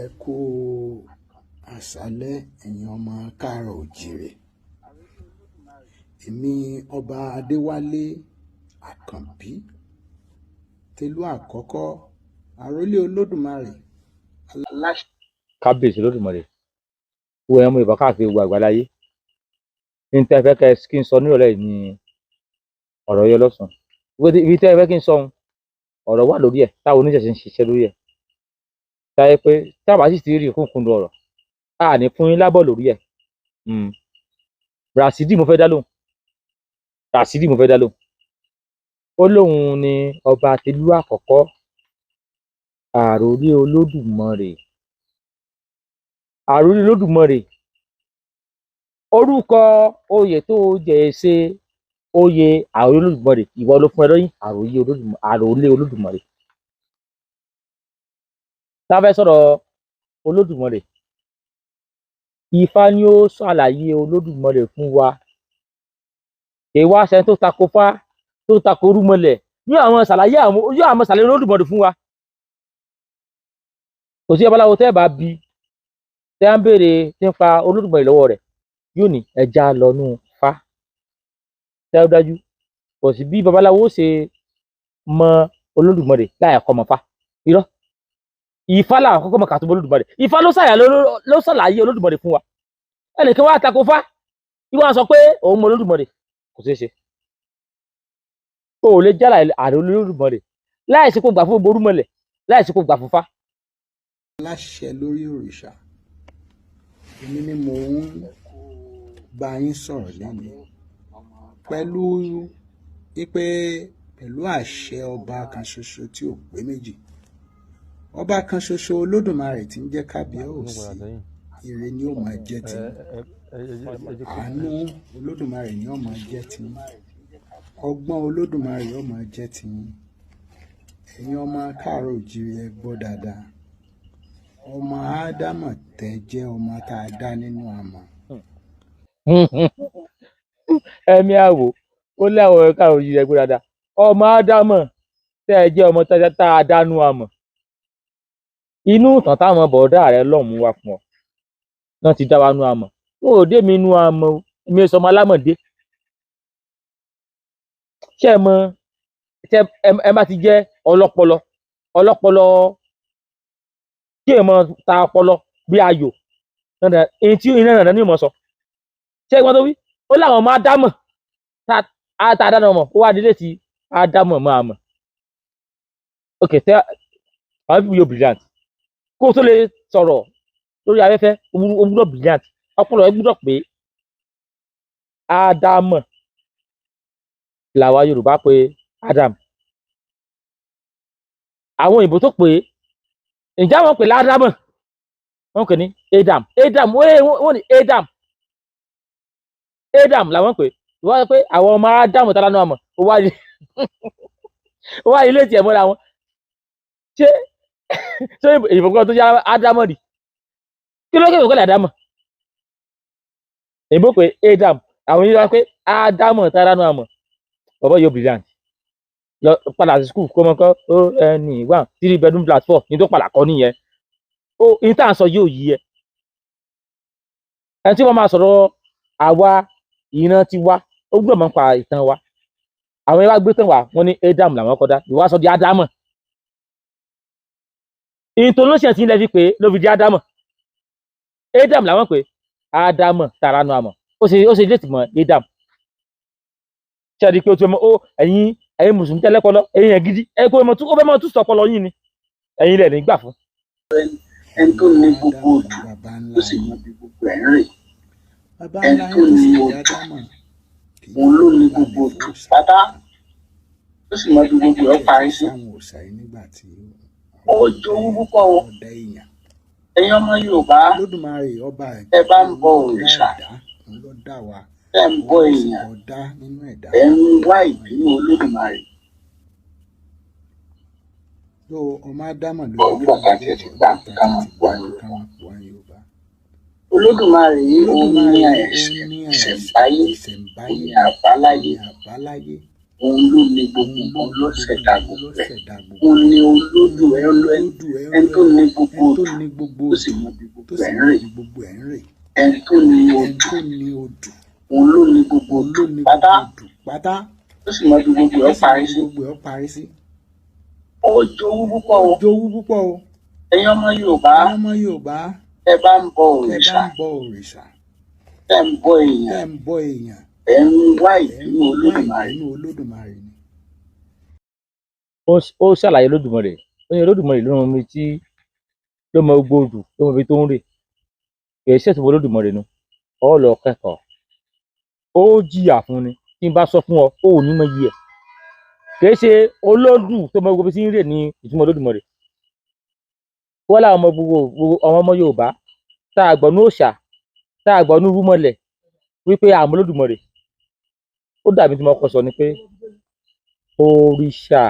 Ẹ kú àṣálẹ́ ẹ̀yin ọmọ káàárọ̀ oòjíire. Èmi ọba Adéwálé Àkànbí tẹ̀lú àkọ́kọ́ àrólé Olódùmarè. Kábíyèsí Olódùmarè wo ẹmu ìbọn káàkiri gbogbo àgbáláyé ní tẹ́ fẹ́ kẹ́ kí n sọ nírọ̀lẹ́ yìí ní ọ̀rọ̀ yọ lọ́sàn ibi tẹ́ fẹ́ kí n sọ ọ̀rọ̀ wà lórí ẹ̀ táwọn oníṣẹ̀ṣe ń ṣiṣẹ́ lórí ẹ̀ táyé pé tábà sì ti rí kúnkún ọ̀rọ̀ a ní fún yín lábọ̀ lórí ẹ̀. Rashidi mo fẹ́ dá lóhùn ó lóun ni ọba tìlú àkọ́kọ́ àròlé Olódùmarè orúkọ oyè tó jẹ ṣe oyè àròlé Olódùmarè ìwọ ló fún ẹ lóyún àròlé Olódùmarè. Tá a fẹ́ sọ̀rọ̀ Olódùmarè Ifá ni ó ṣàlàyé Olódùmarè fún wa èèwọ̀ àṣẹ tó tako fá tó tako rúmọlẹ̀ yóò àwọn ṣàlàyé Olódùmarè fún wa. Kò sí babaláwo tẹ́ ẹ bá bi tẹ́ ń béèrè nípa Olódùmarè lọ́wọ́ rẹ̀ yóò ní ẹja lọ́nú fá tẹ́ ó dájú. Kò sí bí babaláwo ṣe mọ Olódùmarè láì kọ́ mọ fá irọ́ Ifá làwọn kọ́kọ́ mọ kàtúbọ̀ Olódùmarè Ifá ló ṣàlàyé Olódùmarè fún wa. Ẹnìkan wá tako fá ìwọ sọ pé òun mọ Olódùmarè kò ṣeé ṣe o ò lè jálà àròlé Olódùmarè láìsí kó gbà fún gbogbo orúmọlẹ̀ láìsí kó gbà fún fá. Láṣẹ lórí òrìṣà èmi ni mò ń bá yín sọ̀rọ̀ lẹ́nu pẹ̀lú àṣẹ ọba kan ṣoṣo tí ò pé méjì. Ọba kan ṣoṣo Olódùmarè tí ń jẹ́ kábíyèsí ire ni ó máa jẹ́ ti àánú Olódùmarè ni ó máa jẹ́ ti ọgbọ́n Olódùmarè ó máa jẹ́ ti ẹ̀yin ọmọ káàárọ̀ oòjíire ẹ gbọ́ dáadáa. Ọmọ Ádámọ̀ tẹ́ jẹ́ ọmọ tá a dá nínú amọ̀. Ẹ̀mí àwò ó láwọn ẹ̀ka òyìnbó ẹgbẹ́ dáadáa ọmọ Ádámọ̀ tẹ́ ẹ jẹ́ ọmọ tá a dá nínú amọ̀. Inú ìtàn táwọn bọ̀ọ̀dá rẹ lọ́hùn mú wá fún ọ náà ti dá wa nú amọ̀ wọn ò dé mi nú amọ̀ èmi sọ ọmọ alámọ̀dé. Ṣé ẹ mọ ẹ má ti jẹ́ ọlọ́pọlọ kí èèmọ̀ ta ọpọlọ bí ayò èyí tí iná nàná ní ìmọ̀ sọ. Ṣé ìgbọ́n tó wí ó láwọn ọmọ Ádámọ̀ tá a dáná ọmọ ó wá nílé tí Ádámọ̀ máa mọ̀. Ok tẹ àwọn people yóò brilliant kó o tó lè sọ̀rọ̀ lórí afẹ́fẹ́ o gbúdọ̀ brilliant ọpọlọ ẹ gbúdọ̀ pé Ádámọ̀ làwa Yorùbá pé Adam àwọn òyìnbó tó pé ǹjẹ́ àwọn pè ládámọ̀ wọ́n pè ní Adam wọ́n ní Adam làwọn pè wọ́n sọ pé àwọn ọmọ Ádámọ̀ tá lánàá àmọ̀ ó wá ilé tiẹ̀ mọ́ra wọn ṣé ìbò kan tó yá Ádámọ̀ rí kí ló kéwòn kọ́lé Ádámọ̀ ìbò pé Adam àwọn yìí wá pé Ádámọ̀ tá lánàá àmọ̀ bàbá yóò brilliant lọ padà sí skul kó mọ kọ ní 1 3 bedroom flat 4 ní tó padà kọ nìyẹn ní tá à ń sọ yóò yí ẹ ẹni tí wọ́n máa sọ̀rọ̀ àwa ìran ti wá ó gbọ́dọ̀ máa ń pa ìtàn wa àwọn ẹwà gbé tàn wá wọ́n ní Adam làwọn kọ́ dá ìwà sọ di Ádámọ̀ intonation tí ilẹ̀ fi pé ló fi di Ádámọ̀ Adam làwọn pé Ádámọ̀ tààrà nu àmọ̀ ó ṣe dé tìmọ̀ Adam ṣe àdí pé o ti mọ ẹ̀yin mùsùlùmí tẹ́lẹ̀ pọlọ ẹ̀yin yẹn gidi ẹ kó o fẹ́ mọ tún sọpọlọ yín ni ẹ̀yin lẹ̀ nígbà fún. ẹni tó ní gbogbo òdù tó sì mọ bí gbogbo ẹ̀ ń rè ẹni tó ní òdù òun ló ní gbogbo òdù pátá tó sì mọ bí gbogbo ẹ̀ parí sí. ọjọ́ owó púpọ̀ o ẹ̀yin ọmọ Yorùbá ẹ bá ń bọ òrìṣà ẹ ń bọ èèyàn ẹ ń wá ìbínú Olódùmarè. ọmọ Ádámọ̀ ló ń gbà ká tiẹ̀ ti gbà ká máa pọ̀ Yorùbá. Olódùmarè yìí ó ní ìṣẹ̀ǹbáyé ní àbáláyé òun ló ní gbogbo nǹkan ló ṣẹ̀dá gbogbo ẹ̀ òun ni olódù ẹni tó ní gbogbo odù tó sì mọ bí gbogbo ẹ̀ ń rè ẹni tó ní odù òun ló ní gbogbo odù pátá tó sì mọ bí gbogbo ẹ̀ parí sí. ó jowú púpọ̀ o ẹ̀yin ọmọ Yorùbá ẹ bá ń bọ òrìṣà ẹ ń bọ èèyàn ẹ ń wá ìbínú Olódùmarè ni. ó ṣàlàyé Olódùmarè ó ní Olódùmarè ló mọ ibi tí ló mọ gbogbo odù ló mọ ibi tó ń rè kì í ṣètò Olódùmarè nu ọ lọ kẹ́kọ̀ọ́ ó jìyà fún ni tí n bá sọ fún ọ ó ní mọ iye ẹ kì í ṣe olódù tó mọ gbogbo tí ń rè ní ìtumọ̀ Olódùmarè wọ́n láwọn ọmọ Yorùbá tá a gbọ́ ní òòṣà tá a gbọ́ ní rúmọlẹ̀ wípé àmọ́ Olódùmarè ó dàbí tí mo kọ sọ ni pé òrìṣà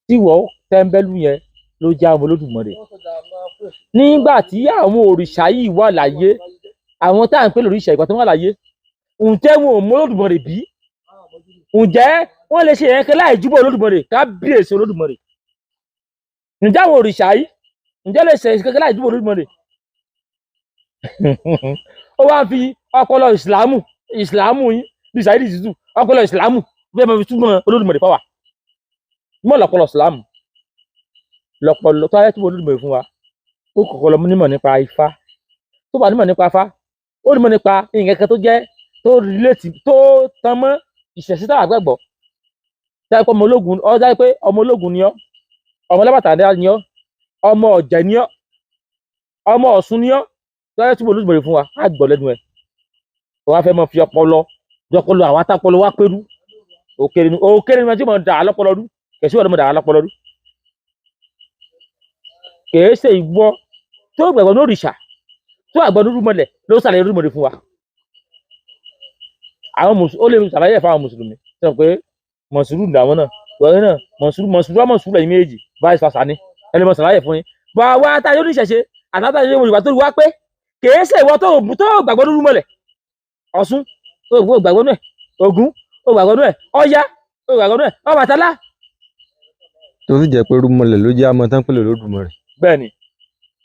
tíwọ́ tẹ́ńbẹ́lú yẹn ló já ọmọ Olódùmarè nígbà tí àwọn òrìṣà yìí wà láyé àwọn tá à ń pè lóríṣà ìgbà tó wà láyé ǹjẹ́ wọn ò mọ Olódùmarè bí ǹjẹ́ wọ́n lè ṣe ẹ̀kẹ́ láì júbọ̀ Olódùmarè kábíyèsí Olódùmarè ǹjẹ́ àwọn òrìṣà yìí ǹjẹ́ lè ṣe ẹ̀kẹ́ láì júbọ̀ Olódùmarè ó wá fi ọpọlọ ìsìlámù yín bí Saheed Shittu ọpọlọ ìsìlámù bẹ́ẹ̀ máa fi túmọ̀ Olódùmarè fáwà mọ́ lọ́pọlọ ìsìlámù lọ́pọlọ tó ayé túbọ̀ Olódùmarè fún wa ó kọ́kọ́ lọ nímọ̀ nípa Ifá tó bá nímọ̀ nípa Ifá ó nímọ̀ nípa nǹkan kan tó jẹ́ tó relate tó tan mọ́ ìṣẹ̀sí táwọn àgbẹ̀gbọ́ táyé pé ọmọ ológun ni ọ́ ọmọ lábàtà ni ọ́ ọmọ ọ̀jẹ̀ ni ọ́ ọmọ Ọ̀ṣun ni ọ́ tó ayé túbọ̀ Olódùmarè fún wa á gbọ́ lẹ́nu ẹ̀ wọ́n á fẹ́ mọ fi ọpọlọ àwọn atápọlọ wá pẹ̀lú òkèrè ni wọ́n ti mọ̀ dà á lọ́pọlọ rú kẹ̀sí wọ́n mọ̀ dà á lọ́pọlọ rú kìí ṣe ìwọ tó gbàgbọ́ ní òrìṣà tó àgbọ̀ ní rúmọlẹ̀ ló ṣàlàyé Olódùmarè fún wa àwọn ó lè ṣàlàyé fún àwọn mùsùlùmí sọ pé mọ̀sùlùmí làwọn náà wọ̀nyí náà mọ̀sùlùmí ẹ̀yìn méjì vice versa ni ẹni mọ̀ ṣàlàyé fún yín bọ̀ àwa àtàyè oníṣẹ̀ṣe àtàtàyè Yorùbá tó wá pé kìí ṣe ìwọ tó gbàgbọ́ ní rúmọlẹ̀ Ọ̀ṣun ó gbàgbọ́ náà Ògún ó gbàgbọ́ náà Ọya ó gbàgbọ́ náà Ọbàtálá. tó sì jẹ́ pé rúmọlẹ̀ ló jẹ́ àmọ́ tán pẹ̀lú Olódùmarè. bẹ́ẹ̀ni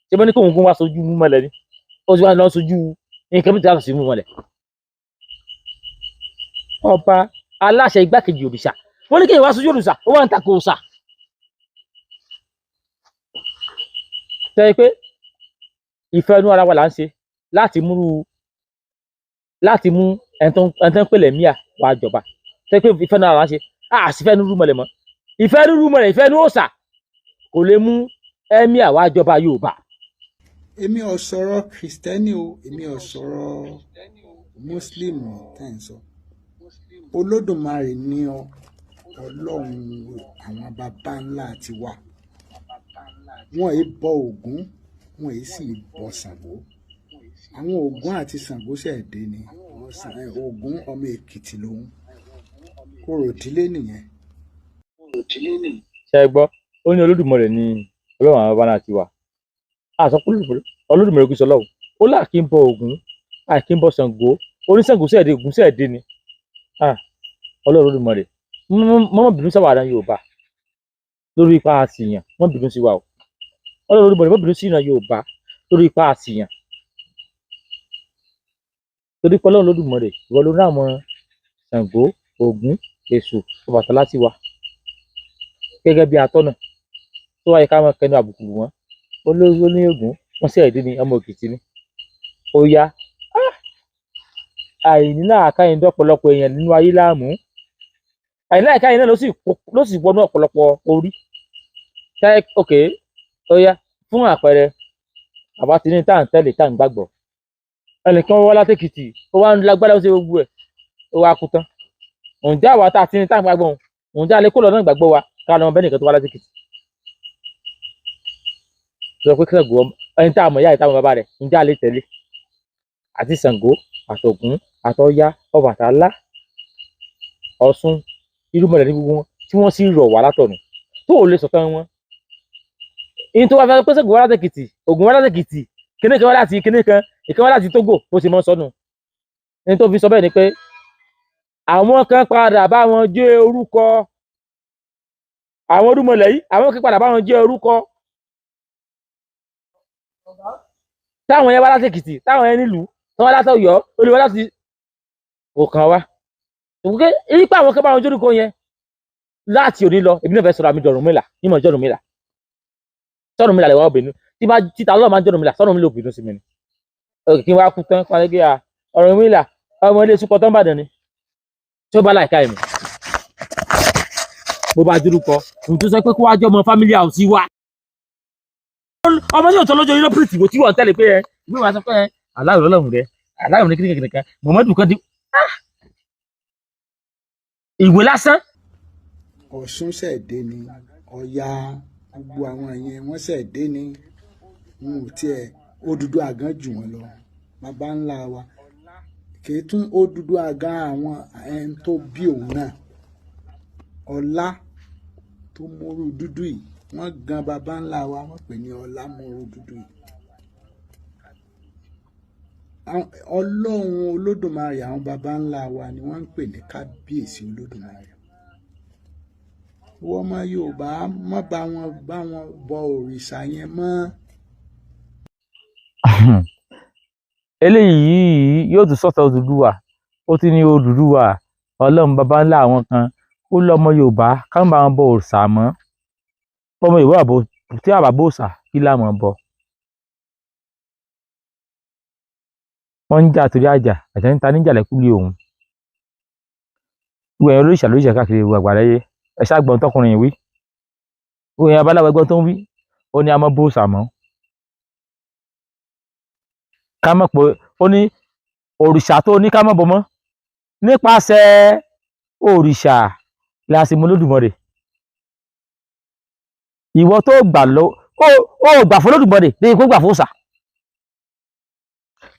ṣé bọ́ ní kóhun kó wá sojú rúmọlẹ̀ ni ó sì wá lọ sojú nǹkan bí tí a sọ sí rúmọlẹ̀. ọba aláṣẹ igbákejì òrìṣà wọ́n ní kéèyàn wá sojú òrìṣà ó wà ń takò òòṣà. tẹ́ pé ìfẹ́ inú ara wa là ń ṣe láti mú ẹni tó ń pèlè míà wá jọba tẹ́ pé ìfẹ́ inú ara wa là ń ṣe àṣìfẹ́ inú rúmọlẹ̀ mọ́ ìfẹ́ inú rúmọlẹ̀ ìfẹ́ inú òòṣà kò lè mú ẹ̀mí àwa jọba Yorùbá. èmi ò sọ̀rọ̀ kìrìsìtẹ́nì o èmi ò sọ̀rọ̀ mùsùlùmí tẹ́ ń sọ Olódùmarè ní Ọlọ́run àwọn baba ńlá ti wà wọn èé bọ Ògún wọn èé sì bọ Ṣàngó àwọn Ògún àti Ṣàngó ṣẹ̀dé ni Ògún ọmọ Èkìtì lòun Kòròdílé nìyẹn. ṣe gbọ́ ó ní Olódùmarè ní Ọlọ́run àwọn baba ńlá ti wà àṣọ Olódùmarè kì í sọ lọ́wọ́ ó là kí n bọ Ògún àkí n bọ Ṣàngó oníṣàngó ṣẹ̀dé Ògún ṣẹ̀dé ni Ọlọ́run Olódùmarè mọ́ bínú sáwà àdán Yorùbá lórí ipa àṣìyàn mọ́ bínú sí wa o Ọlọ́run Olódùmarè mọ́ bínú sí ìran Yorùbá lórí ipa àṣìyàn torí pé Ọlọ́run Olódùmarè ìwọ ló rán àwọn Ṣàngó Ògún Èṣù Ọbàtálá sí wa gẹ́gẹ́ bí atọ́nà tó wáyé ká mọ́ kẹnu àbùkù wọn olówó ní Ògún wọ́n sì ẹ̀dín ní ọmọ Èkìtì ni ó yá àìní làákàyè ọ̀pọ̀lọpọ̀ èèyàn nínú ayé láàmú àìní làákàyè náà ló sì wọnú ọ̀pọ̀lọpọ̀ orí ok ó yá fún àpẹẹrẹ àbá ti ní tá à ń tẹ̀lé tá à ń gbàgbọ́ ẹnìkan wọ́n látèkìtì ó wá ń lágbára ó ṣe gbogbo ẹ̀ ó wá kú tán ǹjẹ́ àwa tá a ti ní tá à ń gbàgbọ́ ǹjẹ́ alẹ́ kó lọ náà gbàgbọ́ wa ká lọ́mọ bẹ́ẹ̀ nìkan tó wá látèkìtì sọ pé Ṣàngó ẹni tá a mọ̀ ìyá ìtàwọn bàbá rẹ̀ ǹjẹ́ alẹ́ tẹ̀lé àti Ṣàngó àtògún àtọ̀yá Ọbàtálá Ọ̀ṣun irúmọlẹ̀ ní gbogbo wọn tí wọ́n sì rọ̀ wá látọ̀nù tó ò lè sọ̀tàn wọn. ìyẹn tó wá fẹ́ pé Ṣàngó wá látèkìtì Ògún wá látèkìtì kíní kan wá láti kíní kan ìkan wá láti Tógò bó ṣe mọ́ sọnù. ẹni tó fi sọ bẹ́ẹ̀ ni pé àwọn kan padà bá wọn jẹ́ orúkọ àwọn orúmọlẹ̀ yìí àwọn kan padà bá wọn jẹ́ orúkọ táwọn yẹn wá láti Èkìtì táwọn yẹn nílùú tí wọ́n láti Ọ̀yọ́ olùwọ́ láti òkàn wa òkè nípa àwọn kan bá wọn jẹ́ orúkọ yẹn láti òní lọ èmi náà fẹ́ sọ̀rọ̀ àmì Ọ̀rúnmìlà nímọ̀ ìjọ Ọ̀rúnmìlà Ọ̀rúnmìlà lè wá obìnrin tí bá títa Ọlọ́run máa ń jẹ́ Ọ̀rúnmìlà Ọ̀rúnmìlà obìnrin sí mi ni kí n wá kú tán parí pé Ọ̀rúnmìlà ọmọ ilé ìsúkọ tó ń bàdàn ni tí ó bá láìka ẹ̀mí bó bá dúrúkọ òun tó sọ pé kó wá jẹ́ ọmọ family house wa ọmọ yóò tọ́ lọ́jọ́ yúrọ́ pírìtì tí wọ́n tẹ́lẹ̀ pé ìwé wa sọ pé aláwọ̀ Ọlọ́run rẹ aláwọ̀ ní kíníkà Muhammadu kan dé ìwé lásán. Ọ̀ṣun ṣẹ̀dé ni Ọya gbogbo àwọn yẹn wọ́n ṣẹ̀dé ni wọn ò tiẹ̀ Odùduwà àgán jù wọ́n lọ bàbá ńlá wa kì í tún Odùduwà àgán àwọn ẹni tó bí òun náà Ọlá tó mórú dúdú yìí wọ́n gan bàbá ńlá wa wọ́n pè ní Ọlá mórú dúdú yìí. Ọlọ́run Olódùmarè àwọn bàbá ńlá wa ni wọ́n ń pè ní kábíyèsí Olódùmarè. Wọ́n ọmọ Yorùbá má bá wọn bọ òrìṣà yẹn mọ́. Eléyìí yóò tún sọ̀tọ̀ Odùduwà ó ti ní Odùduwà Ọlọ́run bàbá ńlá àwọn kan ó lọ́mọ Yorùbá ká má bá wọn bọ òrìṣà mọ́ ọmọ Yorùbá tí àbá bọ òrìṣà kí láwọn bọ. Wọ́n ń jà torí àjà níta níjà lẹ́kúlé òun ìwé ẹ̀yàn lóríṣà káàkiri ìwé àgbàláyé ẹ ṣàgbọ́n tọkùnrin yìí wí ìwé ẹ̀yàn abáláwo ẹgbọ́n tó ń wí ó ní a mọ́ bóòsà mọ́ ká mọ̀ pé ó ní òrìṣà tó ní ká mọ̀ bọ́ mọ́ nípasẹ̀ òrìṣà la sì mú Olódùmarè ìwọ tó gbà lọ ó gbà fún Olódùmarè lẹ́yìn kó gbà fún òòṣà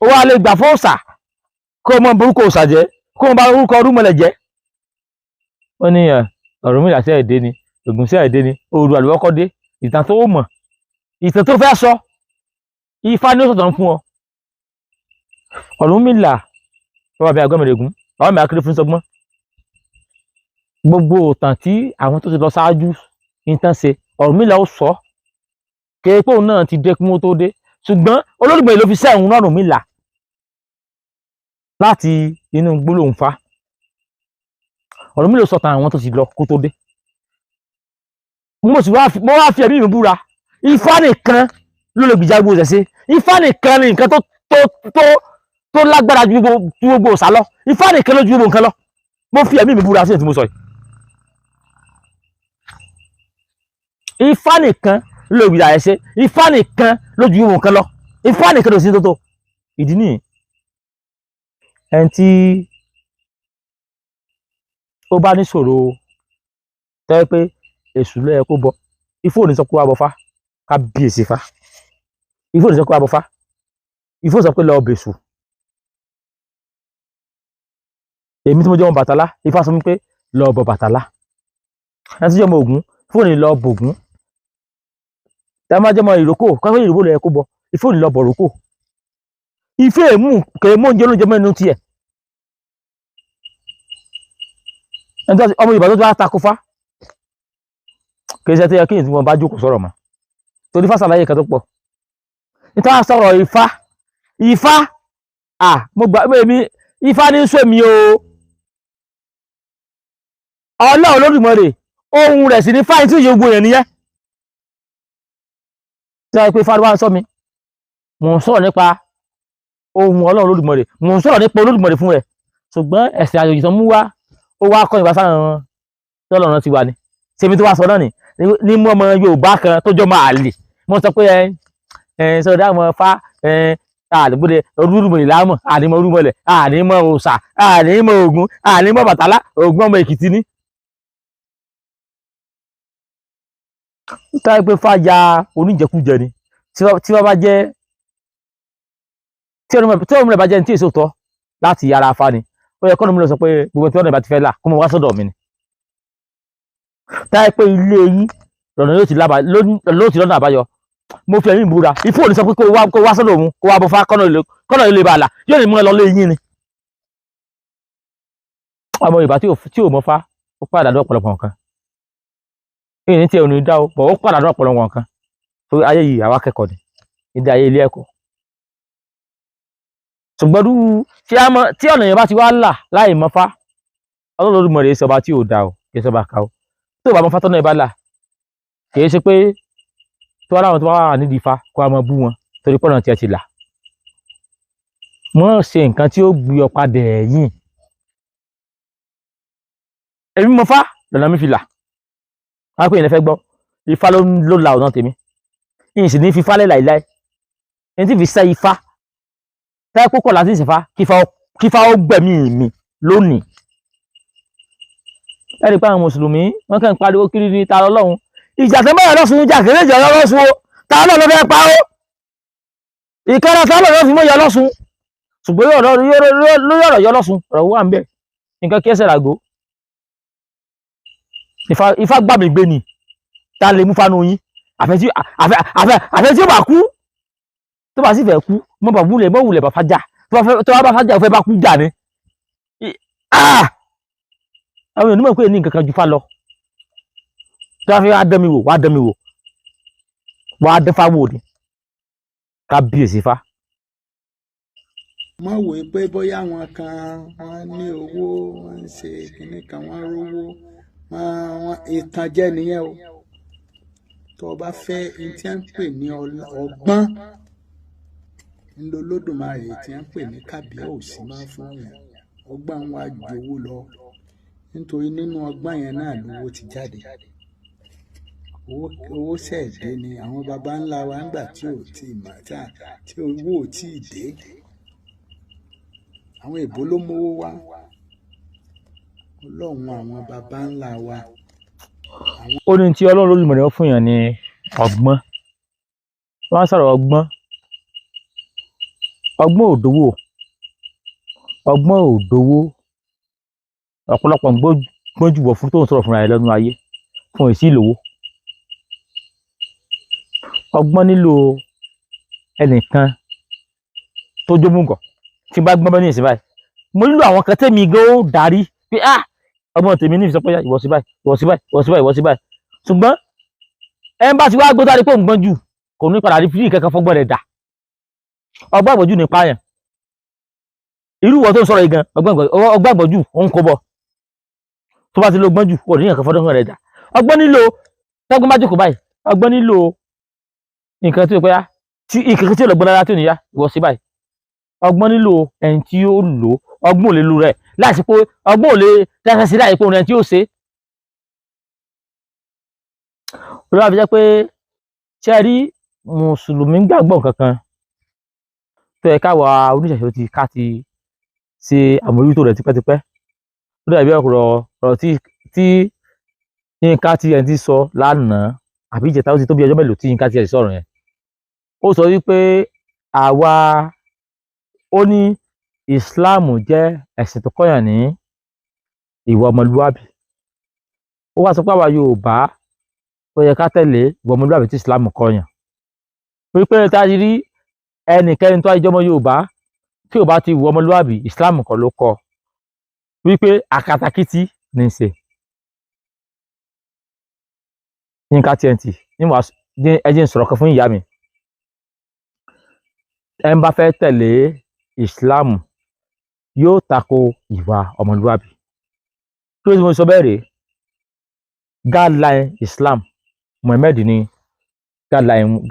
ó wá lè gbà fún òòṣà kó mọ burúkú òòṣà jẹ́ kó mọ bá orúkọ Ọ̀rúnmọlẹ̀ jẹ́ ó ní Ọ̀rúnmìlà sí ẹ̀dẹ́ ni Ògún sí ẹ̀dẹ́ ni Oòduà àlùwọ́kọ́ dé ìtàn tó mọ̀ ìtàn tó fẹ́ sọ Ifá ní ó sọ̀tàn fún ọ Ọ̀rúnmìlà bàbá mi àgọ́mẹ̀rẹ̀gún bàbá mi akéré fún sọgbọ́n gbogbo òtàn tí àwọn tó ti lọ ṣáájú ìtàn ṣe Ọ̀rúnmìlà ó sọ kéèpé òun náà ti dé kí wọ́n tó dé ṣùgbọ́n Olódùmarè ló fi sẹ́hùn Ọ̀rúnmìlà láti inú gbólóhùn Fá Ọ̀rúnmìlà sọ̀tàn àwọn tó ti lọ kó tó dé mo wá fi ẹ̀mí mi búra Ifá nìkan ló lè gbìjà gbogbo ṣẹ̀ṣẹ̀ Ifá nìkan ni nǹkan tó lágbára ju gbogbo òòṣà lọ Ifá nìkan ló ju gbogbo nǹkan lọ mo fi ẹ̀mí mi búra sí èyí tí mo sọ yìí Ifá nìkan ló lè gbìjà ẹ̀ṣẹ̀ Ifá nìkan ló ju gbogbo nǹkan lọ Ifá nìkan ló sí tó ìdí nìyí ẹni tí ó bá níṣòro tẹ́ pé èṣù ló yẹ kó bọ Ifá ò ní sọ pé wá bọ Fá kábíyèsí Fá Ifá ò ní sọ pé wá bọ Fá Ifá ò sọ pé lọ bèṣù èmi tí mo jẹ́ ọmọ Bàtálá Ifá sọ pé lọ bọ Bàtálá ẹni tí jẹ́ ọmọ Ògún Ifá ò ní lọ bògún ẹ má jẹ́ ọmọ Ìrókò káfíń Ìrókò ló yẹ kó bọ Ifá ò ní lọ bọ Ìrókò Ifá èmú kèémú oúnjẹ olóúnjẹ mẹ́nu tiẹ̀ ọmọ Yorùbá tó bá takò Fá kì í ṣe tó yẹ kí n tí wọn bá jókòó sọ̀rọ̀ mọ́ torí Fá ṣàlàyé kan tó pọ̀ níta sọ̀rọ̀ Ifá mo gbà pé èmi Ifá ní sọ èmi o Ọlọ́run Olódùmarè ohun rẹ̀ sì ní fáyín tí ìyẹ ogun èèyàn nìyẹn tí wọ́n pé Fá wá ń sọ mi mò ń sọ̀rọ̀ nípa ohun Ọlọ́run Olódùmarè mò ń sọ̀rọ̀ nípa Olódùmarè fún rẹ̀ ṣùgbọ́n ẹ̀sìn àjòjì tó mú wá ó wá kọ́ ìwà sáwọn tọ́lọ́run ti wà ní ṣèmi tó wá sọ náà ní mú ọmọ Yorùbá kan tó jọ máa lè wọ́n sọ pé sọdá ọmọ Fá àdìgbòde Olódùmarè láàmú àdìmọ̀ Olúmọlẹ̀ àdìmọ̀ òòṣà àdìmọ̀ Ògún àdìmọ̀ Bàtálá Ògún ọmọ Èkìtì ní. táyé pé Fá ya oníjẹkújẹ ni tí wọ́n bá jẹ́ tí ọmọ rẹ̀ bá jẹ́ ní tí èso tọ́ láti ara Fá ni ó yẹ kọ́nà mi lọ sọ pé gbogbo tí ọ̀nà ìbá ti fẹ́ là kó mọ wá sọ́dọ̀ mi ni táyé pé ilé yín lọ́nà yóò ti lọ́nà àbáyọ mo fi ẹ̀mí ìbúra Ifá ò ní sọ pé kó wá sọ́dọ̀ òun kó wá bọ Fá kọ́nà ilé bá là yóò ní mú ẹ lọ lé yín ni ọmọ Yorùbá tí ò mọ̀ Ifá ó pàdánù ọ̀pọ̀lọpọ̀ nǹkan èyí tí ẹ ò ní dá o pọ̀ ó pàdánù ọ̀pọ̀lọpọ̀ nǹkan torí ayé yìí àwa kẹ́kọ̀ọ́ ni ìdí ayé ilé ẹ̀kọ́ ṣùgbọ́n tí ọ̀nà yẹn bá ti wá là láì mọ̀ Ifá Olódùmarè ṣe ọba tí ò dá o kì í ṣe ọba ká o tó bá mọ̀ Ifá tọ́nà yẹn bá là kì í ṣe pé tó wá láwọn tó wà nídìí Ifá kó a máa bú wọn torí pọ́nà tí ẹ ti là wọ́n ṣe nǹkan tí ó gbé ọ padà ẹ̀yìn èmi mọ̀ Ifá lọ́nà mi fi là wọ́n pè é lẹ́fẹ́ gbọ́ Ifá ló la ọ̀nà tèmi yìí sì ní fi Ifá lẹ̀ láìláì ẹni tí fi sẹ́ Ifá táyà púpọ̀ láti ìsìnfá kífá ó gbẹ̀mí mi lónìí ẹ̀rí pé àwọn mùsùlùmí wọ́n kàn ń pariwo kiri ní ta Ọlọ́hun ìjà tó bẹ̀rẹ̀ lọ́sùn ìjà kéré ìjà lọ́sùn o ta Ọlọ́hun ló fẹ́ pa ó ìkẹrẹ ta Ọlọ́hun ló fi mọ́ yọ lọ́sùn ṣùgbọ́n lórí ọ̀rọ̀ yọ lọ́sùn ọ̀rọ̀ wà ń bẹ̀ nǹkan kí ẹsẹ̀ ràgó Ifá gbà mí gbé ni ta lè mú fanu yín àfẹ́ tí ó bá kú tó bá sì fẹ́ kú mọ́ bá wulẹ̀ bá fájà tó bá fájà ó fẹ́ bá kú jà ni àwọn ènìyàn pé ní nǹkan kan ju Ifá lọ tó bá fẹ́ wá dán mi wò wá dán Ifá wò ni kábíyèsí Ifá. mo wò ó pé bóyá àwọn kan wọ́n ní owó wọ́n ń ṣe kinní kan wọ́n rówó ìtànjẹ nìyẹn o tó o bá fẹ́ ní tí wọ́n ń pè ní ọgbọ́n ńlọ Olódùmarè tí wọ́n ń pè ní kábíyèsí máa fún yẹn ọgbọ́n wa ju owó lọ nítorí nínú ọgbọ́n yẹn náà lówó ti jáde owó ṣẹ̀dé ni àwọn baba ńlá wa ńgbà tí ò tí ì mà tí owó ò tí ì dé àwọn èbó ló mówó wá Ọlọ́run àwọn baba ńlá wa. ó ní tí Ọlọ́run Olódùmarè ó fún yàn ní ọgbọ́n wọ́n á sọ̀rọ̀ ọgbọ́n ò dówó ọ̀pọ̀lọpọ̀ gbọ́n jùbọ̀ fún tó ń sọ̀rọ̀ fúnra ẹ̀ lẹ́nu ayé fún èsì ìlówó ọgbọ́n nílò ẹnìkan tó jómùgọ̀ tí bá gbọ́n bá ní ìsìn báyìí mo nílò àwọn kan tẹ́mi gan ó darí pé ọmọ tèmi ní ìfisọ́pọ̀ yá ìwọ sí báyìí ṣùgbọ́n ẹ̀ ń bá ti wá gbé dárí pé òun gbọ́n jù kò ní padà rí fídíì kankan fọ́gbọ́n rẹ̀ dà ọgbọ́n àgbọ̀jù ní pààyàn irú ìwọ tó ń sọ̀rọ̀ yìí gan ọgbọ́n àgbọ̀jù òun kò bọ̀ tó bá ti lo gbọ́n jù kò ní nǹkan fọ́gbọ́n rẹ̀ dà ọgbọ́n nílò tọ́gbọ́n bá jókòó báyìí ọgbọ́n nílò nǹkan tí ó pẹ́ ìkẹ́kẹ́ tí ó lọ gbọ́n dára tí ò ní yá ìwọ sí báyìí ọgbọ́n nílò ẹni tí ó lò ọgbọ́n ò lè lu rẹ̀ láìsí pé ọgbọ́n ò lè tẹ́sẹ̀ sí láì pé òun ẹni tí ó ṣe olú àfi jẹ́ pé ṣe rí mùsùlùmí gbàgbọ́ kankan tó yẹ káwa oníṣẹ̀ṣe ká ti ṣe àmójútó rẹ̀ tipẹ́tipẹ́ ó dàbí ọ̀rọ̀ tí Yínká tí ẹni tí sọ lánàá àbí ìjẹta ó ti tó bí ọjọ́ mélòó tí Yínká tí ẹ sọ̀rọ̀ yẹn ó sọ wípé àwa ó ní Islam jẹ́ ẹ̀sìn tó kọ́yàn ní ìwà ọmọlúwàbí ó wá sọ pé àwa Yorùbá ó yẹ ká tẹ̀lé ìwà ọmọlúwàbí tí Islam kọ́yàn wípé tá a ti rí ẹnikẹ́ni tó àjọmọ Yorùbá tí ò bá ti ìwà ọmọlúwàbí Islam kọ́ ló kọ́ wípé àkàtàkìtì ní í ṣe Yínká TNT ẹjẹ ń sọ̀rọ̀ kan fún ìyá mi ẹ ń bá fẹ́ tẹ̀lé Islam yóò tako ìwà ọmọlúwàbí kí ló ti mo sọ bẹ́ẹ̀ rèé guideline Islam Muhammad ní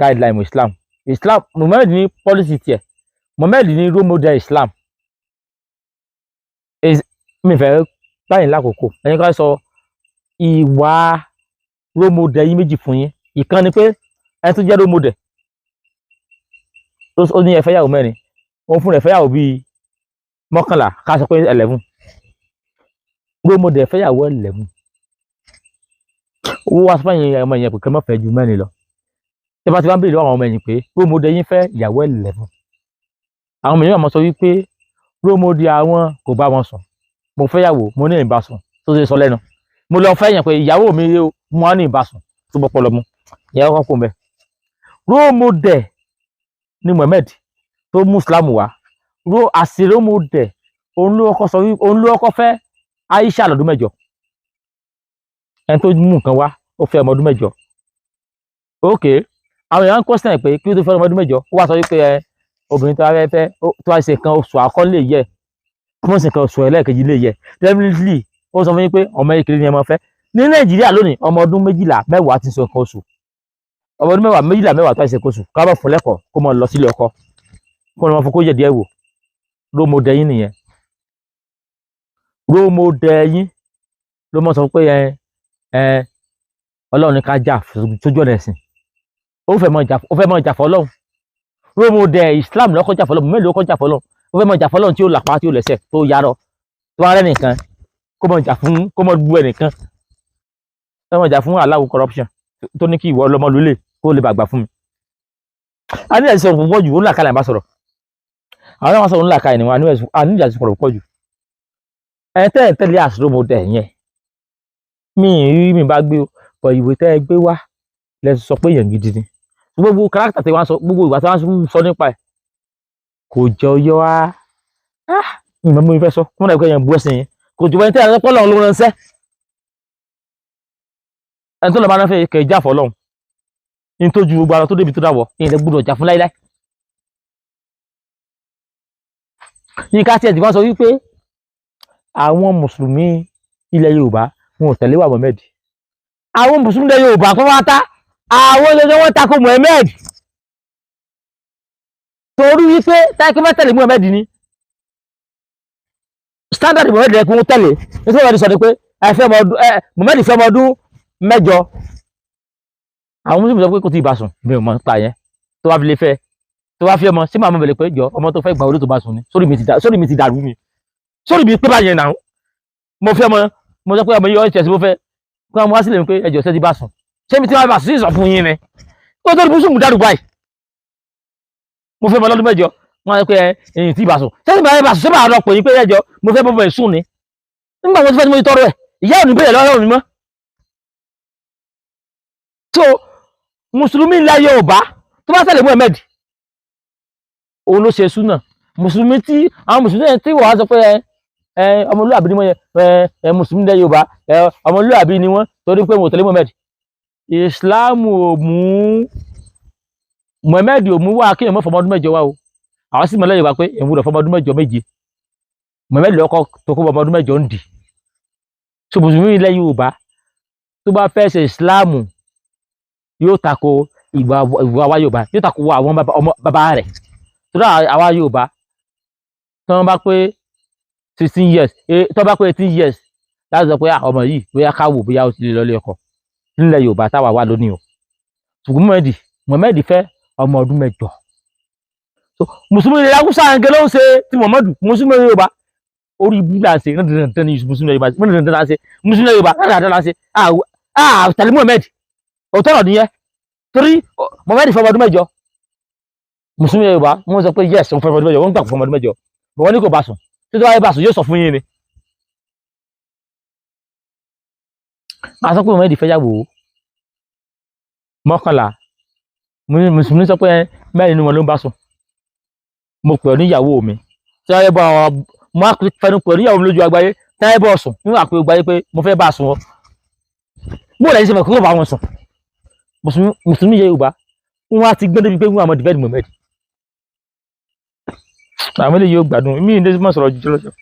guideline Islam Muhammad ní policy tiẹ̀ Muhammad ní role model Islam mi fẹ́ báyìí lákòókò ẹ̀yin ká sọ ìwà role model yín méjì fún yín ìkan ni pé ẹni tó jẹ́ role model ó ní ẹ̀fẹ́ yàwó mẹ́rin òun fún ẹ̀fẹ́ yàwó bíi 11 ká sọ pé 11 role model ẹ̀fẹ́ yàwó 11 owó wá sọ́fà yẹn ọmọ yẹn kò má fẹ́ ju mẹ́rin lọ tí bá ti wá ń béèrè lọ́wọ́ àwọn ọmọ ẹ̀yìn pé role model yín fẹ́ ìyàwó 11 àwọn ọmọ yẹn máa sọ wípé role model àwọn kò bá wọn sùn mo fẹ́ yàwó mo ní ìbásùn tó ṣe sọ lẹ́nu mo lọ fẹ́ yàn pé ìyàwó mi yóò mú wá ní ìbásùn tó bọ́ pọlọ mu ìyàwó kan kò mẹ́ role model ní Muhammad tó mú Islam wá role model òun ló kọ́ fẹ́ Aisha lọ́dún mẹ́jọ ẹni tó mú nǹkan wá ó fẹ́ ọmọ ọdún mẹ́jọ ok àwọn èèyàn ń question pé kí ló tó fẹ́ ọmọ ọdún mẹ́jọ ó wá sọ wípé obìnrin tó wá fẹ́ tó wá ṣe nǹkan oṣù àkọ́lé yẹ tó ń ṣe nǹkan oṣù ẹlẹ́ẹ̀kejì lè yẹ definitely ó sọ fún yín pé ọmọ kékeré ni ẹ máa fẹ́ ní Nàìjíríà lónìí ọmọ ọdún méjìlá mẹ́wàá ti ń ṣe nǹkan oṣù ọmọ ọdún méjìlá mẹ́wàá tó ń ṣe nǹkan oṣù ká bọ̀ fún lẹ́kọ̀ọ́ kó mọ lọ sílé ọkọ kó mọ fún kó yẹ díẹ̀ wò rómọdé yín nìyẹn rómọdé yín ló mọ sọ pé Ọlọ́run ní ká jà sójú ọ̀nà ẹ̀sìn ó fẹ́ mọ jà fọlọ́run rómọdé Islam lọ́kọ́ jà fọlọ́run mélòó kọ́ jà fọlọ́run ó fẹ́ mọ jà fọlọ́run tí ó làpá tí ó lẹ́sẹ̀ tó yarọ tó wá rẹ́ nìkan kó mọ jà fún kó mọ bu ẹnìkan kó mọ jà fún aláwo corruption tó ní kí ìwọ ọlọmọ lólè kó lè bàgbà fún mi. a ní ìdásí sọ̀rọ̀ púpọ̀ jù ó ń là kalẹ̀ bá sọ̀rọ̀ àwọn náà wọ́n sọ̀rọ̀ ń là kalẹ̀ ni wọn a ní ìdásí sọ̀rọ̀ púpọ̀ jù tẹ́lẹ̀ àṣíròmọdé yẹn mi bá gbé o ìwé tẹ́ ẹ gbé wá lẹ́sìn sọ pé èèyàn gidi ni gbogbo káràkítà tí wọ́n sọ gbogbo ìgbà tí wọ́n sọ nípa ẹ̀ kò jọ yọ wá ìmọ̀ mi fẹ́ sọ kí wọ́n dàgbé èèyàn bu ẹ̀sìn yẹn kò jù wọ́n tí a pọ́ lọ́run ló ránṣẹ́ ẹni tó lọ́ máa ń fẹ́ kẹ̀ já fọ́ lọ́run ní tó ju gbogbo ara tó débi tó dàwọ̀ ìyẹn lè gbúdọ̀ jà fún láíláí. yín ká tiẹ̀ tí wọ́n sọ wípé àwọn mùsùlùmí ilẹ̀ Yorùbá wọn ò tẹ̀lé wà Mohammed àwọn mùsùlùmí ilẹ̀ Yorùbá pátá àwọn ilé wọn tako Mohammed torí wípé táìkì má tẹ̀lé Mohammed ni standard Mohammed rẹ̀ kí wọ́n tẹ̀lé nítorí wọ́n ti sọ ni pé Mohammed fẹ́ ọmọ ọdún mẹ́jọ àwọn mùsùlùmí sọ pé kò tí ì bá sùn mi ò mọ̀ nípa yẹn tó wá fi lè fẹ́ tó wá fi ọmọ sí màmá bẹ̀rẹ̀ pé jọ ọmọ tó fẹ́ gbà orí tó bá sùn ni sórí mi ti dàrú mi sórí mi pé báyẹn náà mo fẹ́ ọmọ mo sọ pé ọmọ yìí ọ̀ṣẹ̀ sí mo fẹ́ kí wọ́n mú wá sílẹ̀ pé ẹjọ́ ṣẹ́ ti bá sùn ṣé mi ti máa bá sùn sí ìsọ̀ fún yín ni kó tó ní bùsùn dàrú báyìí mo fẹ́ ọmọ lọ́dún mẹ́jọ wọ́n á sọ pé ẹ̀yìn tí ì bá sùn ṣé ti máa bá sùn ṣé máa lọ pè yín pé ẹjọ́ mo fẹ́ bọ́bọ̀ ẹ̀ sùn ni nígbà mo ti fẹ́ tí mo ti tọrọ ẹ̀ ìyá ò ní bẹ̀rẹ̀ lọ́wọ́ mi mọ́. so mùsùlùmí ilẹ̀ Yorùbá tó bá tẹ̀lé Mohammed òun ló ṣe súnà mùsùlùmí tí àwọn mùsùlùmí tí wọ́n á sọ pé ọmọlúwàbí ni wọ́n yẹ mùsùlùmí ilẹ̀ Yorùbá ọmọlúwàbí ni wọ́n torí pé wọ́n tẹ̀lé Mohammed Islam ò mú Mohammed ò mú wá kéèyàn mọ́ fọmọ ọdún mẹ́jọ wá o àwọn sì mọ̀ lẹ́yìn wá pé èèyàn gbọ́dọ̀ fọmọ ọdún mẹ́jọ méje Mohammed lọ́kọ́ tó kó ọmọ ọdún mẹ́jọ ń dì so mùsùlùmí ilẹ̀ Yorùbá tó bá fẹ́ ṣe Islam yóò tako ìwà wa Yorùbá yóò tako àwọn bàbá rẹ̀ tó dá àwa Yorùbá tí wọ́n bá pé 16 years tó bá pé 18 years láti sọ pé ọmọ yìí bóyá káwò bóyá ó ti lè lọlé ọkọ nílẹ̀ Yorùbá táwa wà lónìí o ṣùgbọ́n Mohammed fẹ́ ọmọ ọdún mẹ́jọ so mùsùlùmí ilẹ̀ Haúsá àǹgẹ̀ ló ń ṣe ti Mohammed mùsùlùmí Yorùbá orí ibú là ń ṣe dandan ní mùsùlùmí Yorùbá dandan là ń ṣe mùsùlùmí Yorùbá dandan là ń ṣe tẹ̀lé Mohammed òótọ́ ọ̀rọ̀ nìyẹn torí Mohammed fẹ́ ọmọ ọdún mẹ́jọ mùsùlùmí Yorùbá wọ́n sọ pé yes wọ́n fẹ́ ọmọ ọdún mẹ́jọ wọ́n gbà fún ọmọ ọdún mẹ́jọ bọ̀ wọ́n ní kò bá sùn títí wáyé bá sùn yóò sọ fún yín ni. a sọ pé Mohammed fẹ́ yàwó mọ́kànlá mùsùlùmí sọ pé mẹ́rin ni wọn ló ń bá sùn mo pè ọ́ níyàwó mi tí wáyé bá wọn mo á fẹnu pè ọ́ níyàwó mi lójú àgbáyé tí wáyé bá sùn nígbà pé gbáyé pé mo fẹ́ bá sùn ọ́ bó lẹ́yìn ṣe mọ̀ kókó bá wọn sùn mùsùlùmí Yorùbá wọn á ti gbé débi pé wọn àmọ́ dìbẹ́ẹ̀dì Mohammed àwọn eléyìí yóò gbádùn mí ní mọ̀ sọ̀rọ̀ jíjọ́ lọ́jọ́.